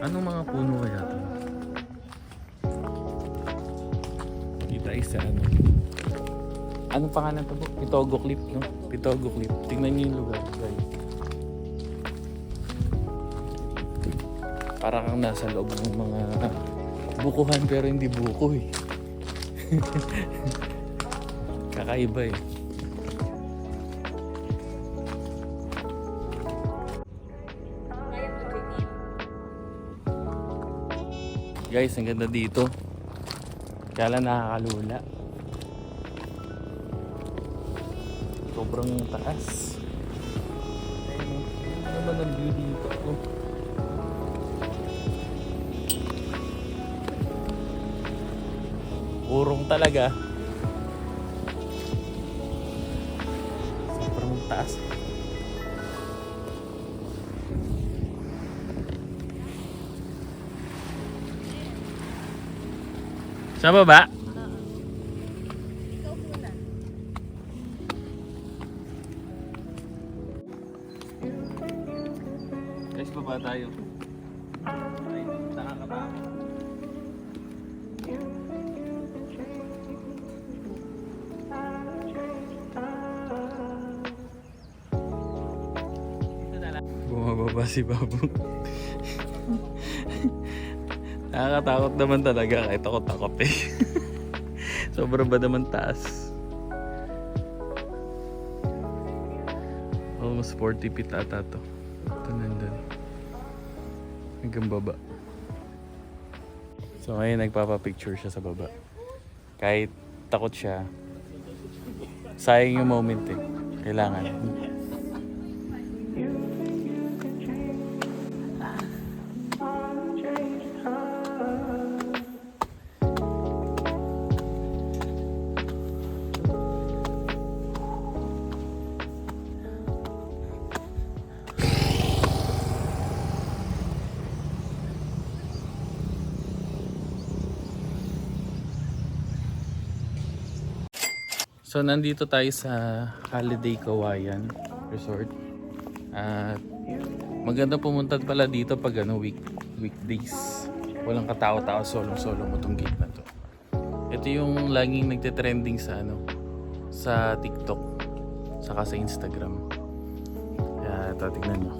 Anong mga puno kaya ito? Kita isa ano. Anong pangalan ito po? Pitogo Cliff, no? Pitogo Cliff. Tingnan niyo yung lugar, guys. Para kang nasa loob ng mga bukuhan pero hindi buko eh. Kakaiba eh. Guys, ang ganda dito. Kaya lang nakakalula. Sobrang taas. Ayun, ano naman ang view dito? Urong talaga. Sobrang taas. Sa baba? Guys, baba tayo. Ay, nakakatakot. Bumababa si Babu. Nakakatakot naman talaga kahit ako takot eh. Sobrang ba naman taas? Almost 40 feet ata to. Ito nandun. Hanggang baba. So ngayon nagpapapicture siya sa baba. Kahit takot siya, sayang yung moment eh. Kailangan. So nandito tayo sa Holiday Kawayan Resort. At maganda pumunta pala dito pag weekdays. Walang katao-tao, solo mo tong gate na to. Ito yung laging nagte-trending sa sa TikTok saka sa Instagram. Kaya ito, tignan nyo.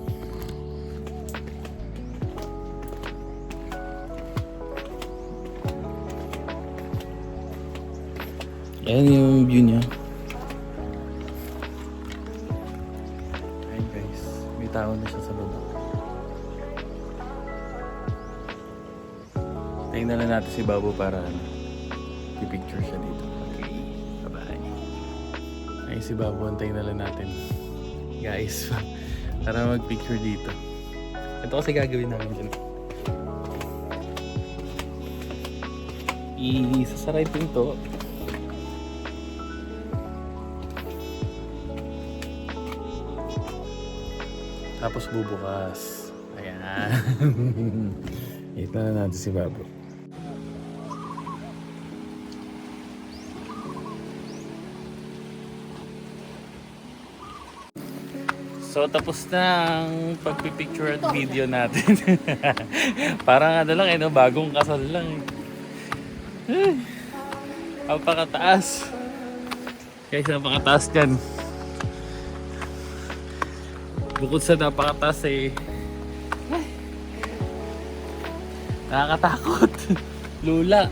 Ayan yung view niya. Ayan guys, may tao na siya sa baba. Tingnan na lang natin si Babu para i-picture siya dito. Okay, bye-bye. Ayun si Babu, antayin na lang natin. Guys, para mag-picture dito. Ito kasi gagawin namin dyan. Isasara yung pinto. Tapos bubukas. Ayan. Ito na natin si Babu. So tapos na ang pagpipicture at video natin. Parang ano lang eh, no? Bagong kasal lang eh. Napakataas. Guys, napakataas dyan. Bukod sa napakataas eh, nakakatakot. Lula.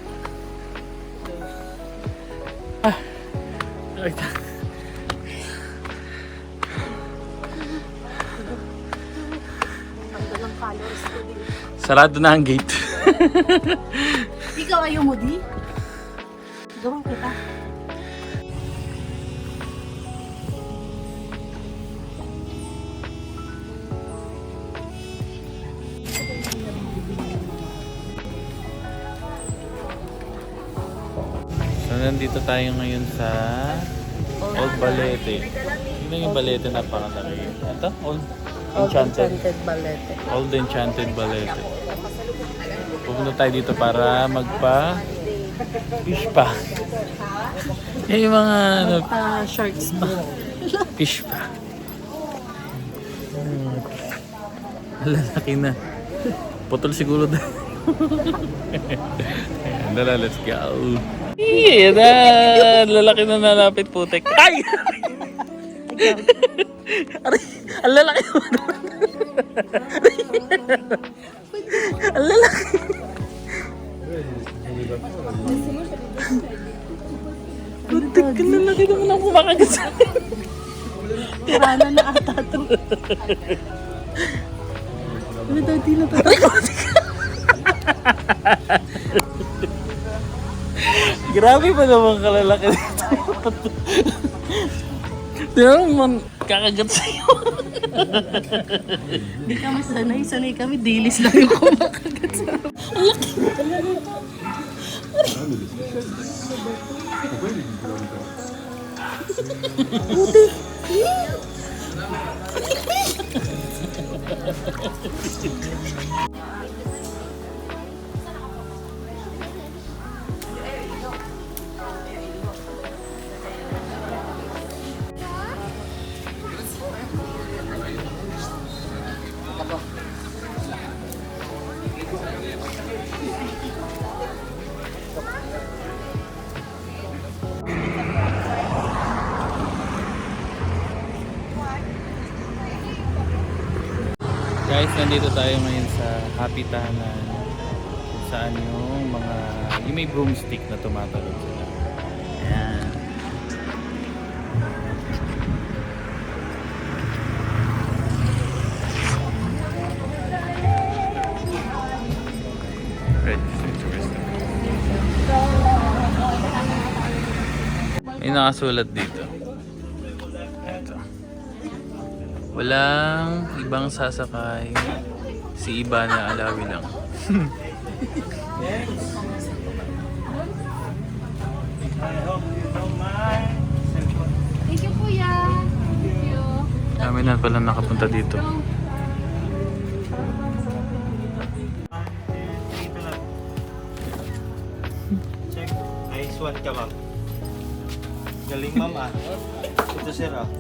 Sarado na ang gate. Ikaw ayaw mo di? Gawin kita. So nandito tayo ngayon sa Old Balete. Yun yung Balete na pangalaki. Ito? Old Enchanted Balete. Old Enchanted Balete. Pupunta tayo dito para magpa-fish pa. Yung mga ano, Sharks ba? fish pa. Lalaki na. Putol siguro dahil. Ayan, dala, let's go. Ayan na, lalaki na nalapit putek. Ay! Aray, ang lalaki naman. Ang lalaki. Putek, ang lalaki naman ang kumakagat sa akin. Tirana na ata to. Ano daw, di na pa. Grabe pa naman kalalaki dito. Di naman kakagat sa'yo. Hindi kami sanay. Sanay kami. Dilis lang yung kumakagat sa amin. Guys, nandito tayo ngayon sa Kapitanan. Kung saan yung may broomstick na tumatalon sila. Ayan. May nakasulat dito. Ito. Walang ibang sasakay. Si Iba na Alawi lang. Thank you, kuya. Thank you. Kami na pala nakapunta dito. Check. Nice one ka, ma'am. Galing, ma'am, ah. Ito, sir, ah.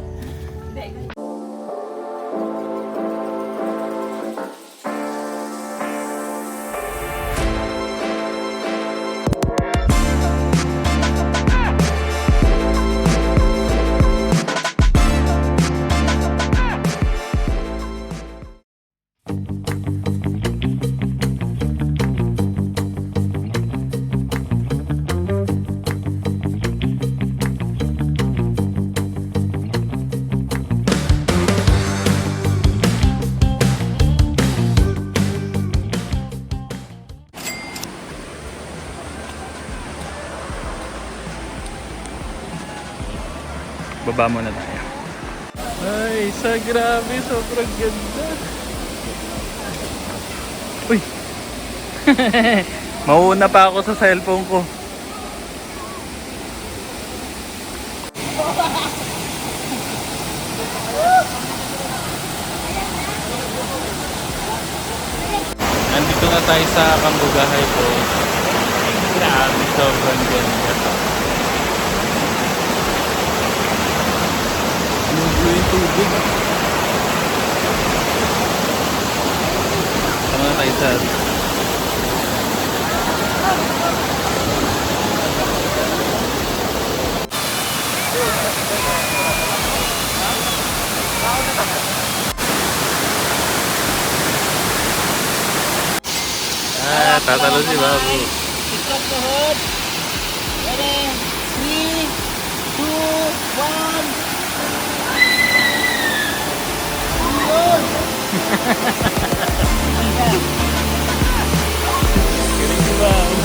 Baba muna tayo. Ay, sa grabe, sobrang ganda. Uy! Mauuna pa ako sa cellphone ko. Nandito na tayo sa Cambugahay po. Grabe, sobrang ganda. Yung tubig. Tama na tayo sa tatalo si Babu. Stop the hood. Ready? 3, 2, 1. Galing si Babu.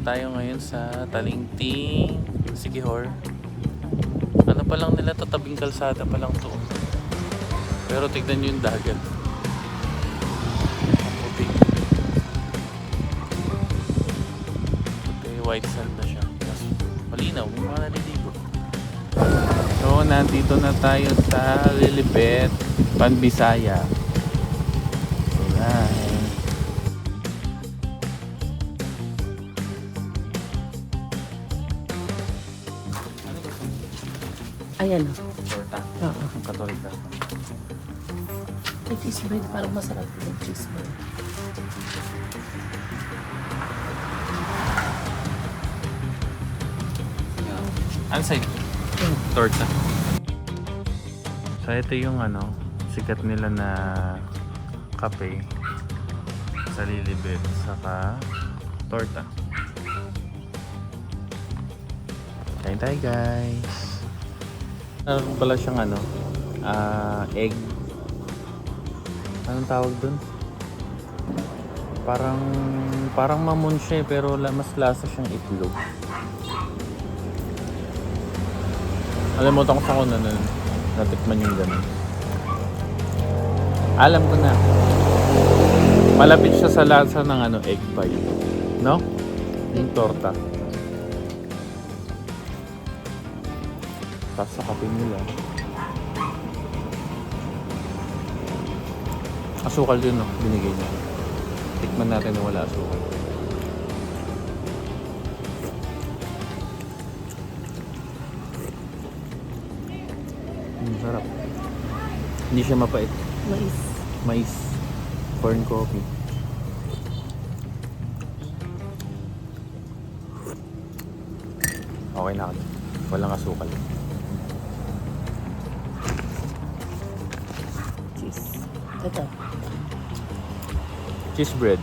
tayo ngayon sa Talingting Siquijor. Ano pa lang nila to, tabing kalsada pa lang to. Pero tignan nyo yung dagat. Ang puti. Puti, white sand na siya. Mas malinaw, may mga naliligo. So, nandito na tayo sa Lilibet, Panbisaya. Ayan. Ayan o. Torta. Oo. Ang katolika. May cheese bread. Parang masarap yung cheese bread. Ano sa'yo? Torta. So ito yung ano, sikat nila na kape sa Lilibet, saka torta. Kain tayo guys. Meron pala siyang ano, egg. Anong tawag dun? Parang mamon siya pero mas lasa siyang itlog. Alimutan ko sa kung ano, natikman yung ganun. Alam ko na. Malapit siya sa lasa ng ano, egg pie. No? Yung torta. Tapos sa kape nila. Asukal yun, no? Binigay niya. Tikman natin na wala asukal. Sarap. Hindi siya mapait. Mais. Mais. Corn coffee. Okay na ako. Walang asukal. Cheese. Ito. Cheese bread.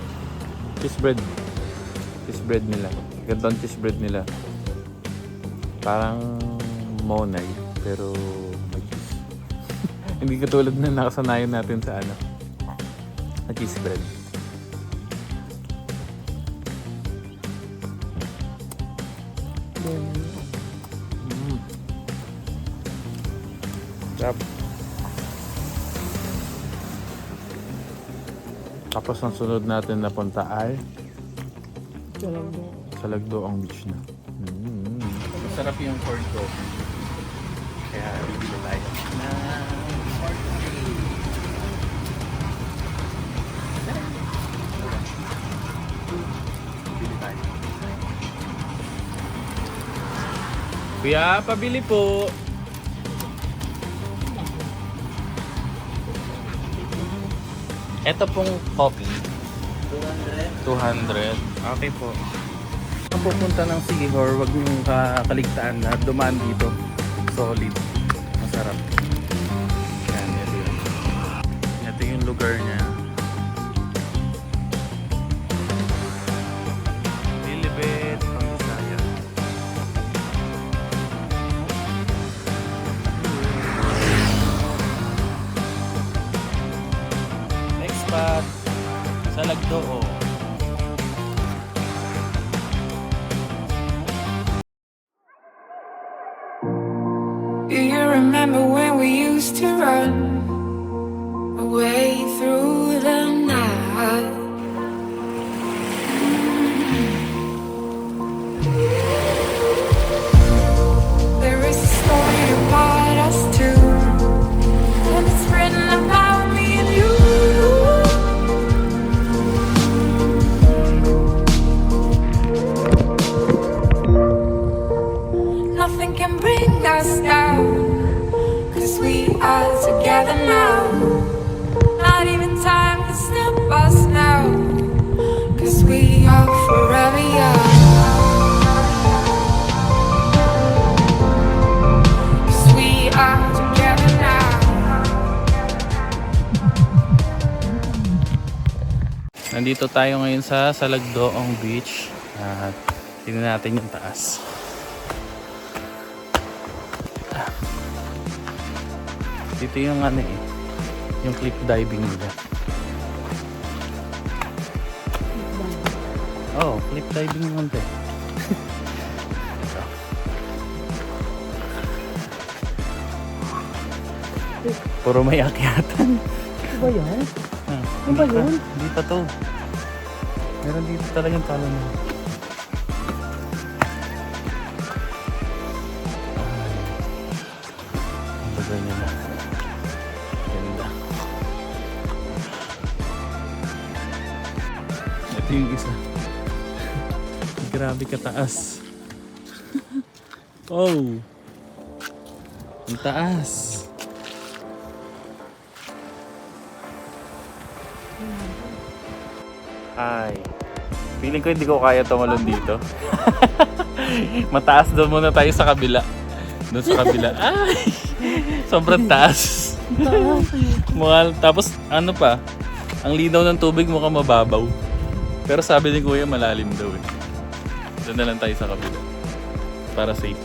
Cheese bread. Cheese bread nila. Ganda ang cheese bread nila. Parang monay. Pero may cheese. Hindi katulad na nakasanayan natin sa ano. Na cheese bread. Sarap. Tapos ang sunod natin na punta ay sa Lagdoong Beach na. Masarap yung corn coffee. Kaya bibili tayo na corn coffee. Bibili tayo. Kuya, pabili po. Ito pong coffee. 200. Okay po. Ang pupunta ng Siquijor, wag niyong kakaligtaan na dumaan dito. Solid. Masarap. Yan, ito yun. Ito yung lugar niya. Lilibet, Panbisaya. Next spot, sa Lagdoo. Do you remember when we used to run away through the night? There is a story about us two, and it's written about me and you. Nothing can bring us down, 'cause we are together now. Not even time can stop us now, 'cause we are forever young. 'Cause we are together now. Nandito tayo ngayon sa Lagdoong Beach. At tingnan natin yung taas. Dito yung ano eh, yung cliff diving nila. Oh, cliff diving naman to. Ito. Puro may akyatan. Ano ba yan? Ano ba yun? Hindi pa to. Meron dito talagang talon na. Ang bagal niya na. Ganda. Ito yung isa. Grabe kataas. Oh! Ang taas. Ay. Feeling ko hindi ko kaya tumalon dito. Mataas doon muna tayo sa kabila. Doon sa kabila. Ay! Sobrang taas. Tapos ano pa? Ang linaw ng tubig mukhang mababaw. Pero sabi ni Kuya malalim daw eh. Doon na lang tayo sa kabila. Para safe.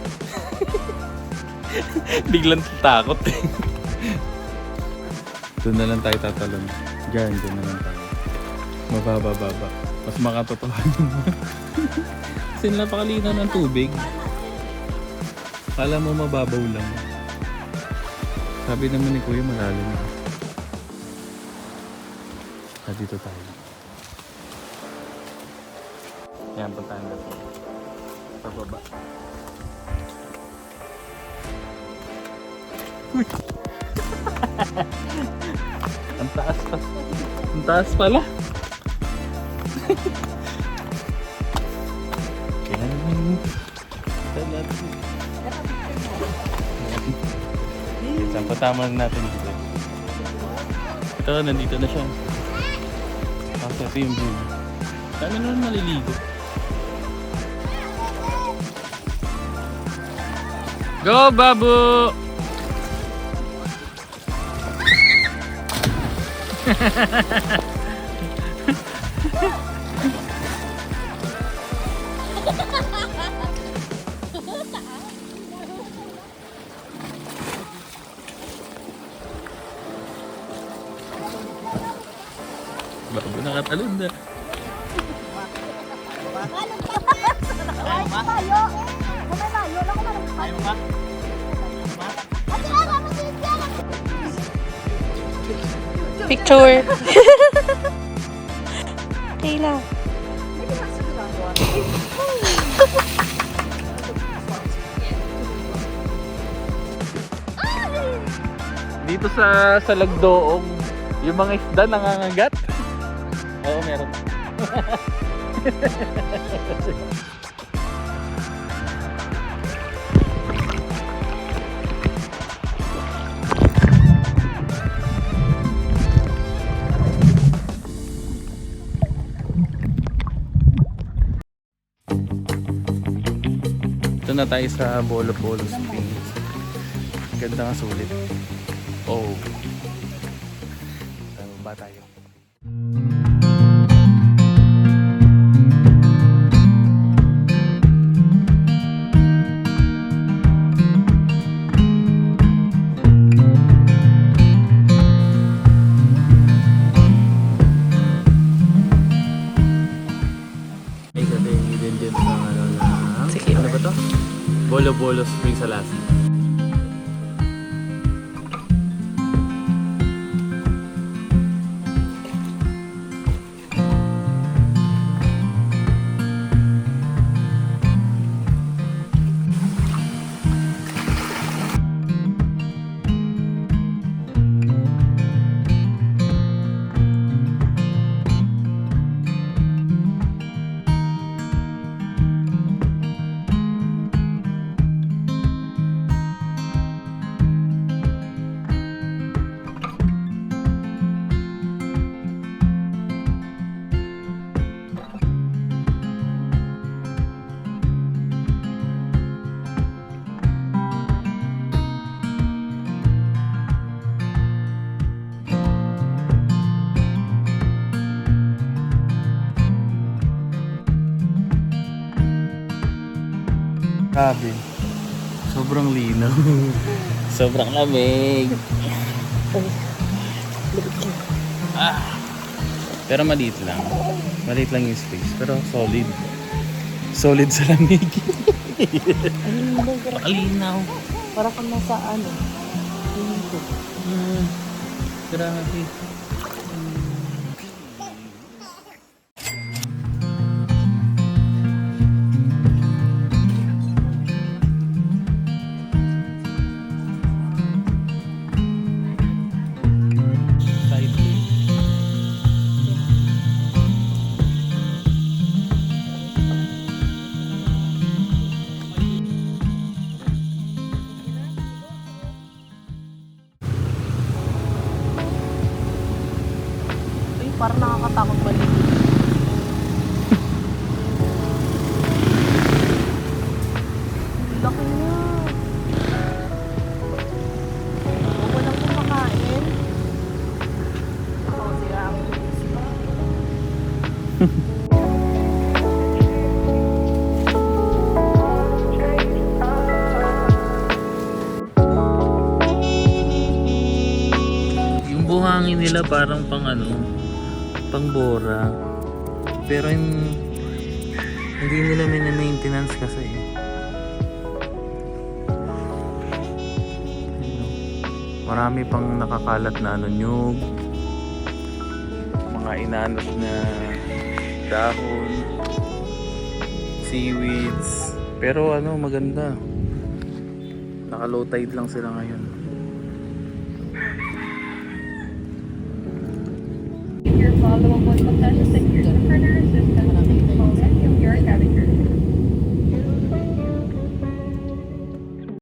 Biglang takot eh. Doon na lang tayo tatalon. Diyan na lang tayo. Mababa-baba. Mas makatotohanan mo. Kasi napakalinaw ng tubig. Kala mo mababaw lang. Sabi naman ni Kuya malalim na. Dito tayo. Yan, puntahan natin. Pababa. Uy! Ang taas pa. Ang taas pala. Saan patama natin dito? Ito, nandito na siya. Kasi ito yung view. Dami na rin maliligo. Go, Babu! Babu nakatalon na. Picture. Kayla. Dito sa Lagdoong, yung mga isda nangangagat. Oo, meron. Ito na tayo sa Bolo-Bolo Springs. Ganda nga sulit. Oh. Ba tayo? Ay, ito yung hidden gem sa ano na... Sige. Ano ba to? Bolo-Bolo Springs sa Lassie. Grabe. Sobrang linaw. Sobrang lamig. Pero maliit lang. Maliit lang yung space. Pero solid. Solid sa lamig. Ano ba? Pakalinaw. Para kang nasa ano. Dito. Grabe. Ay, parang nakakatakot balik. Laki niya. Huwag mo lang kumakain. Oo, sira ang Yung buhangin nila parang pang ano, pang bora. Pero hindi nila maintenance kasi. Marami pang nakakalat na ano, nyug, mga inanod na dahon, seaweeds. Pero ano, maganda. Naka low tide lang sila ngayon. Your follow-up was potential security partners.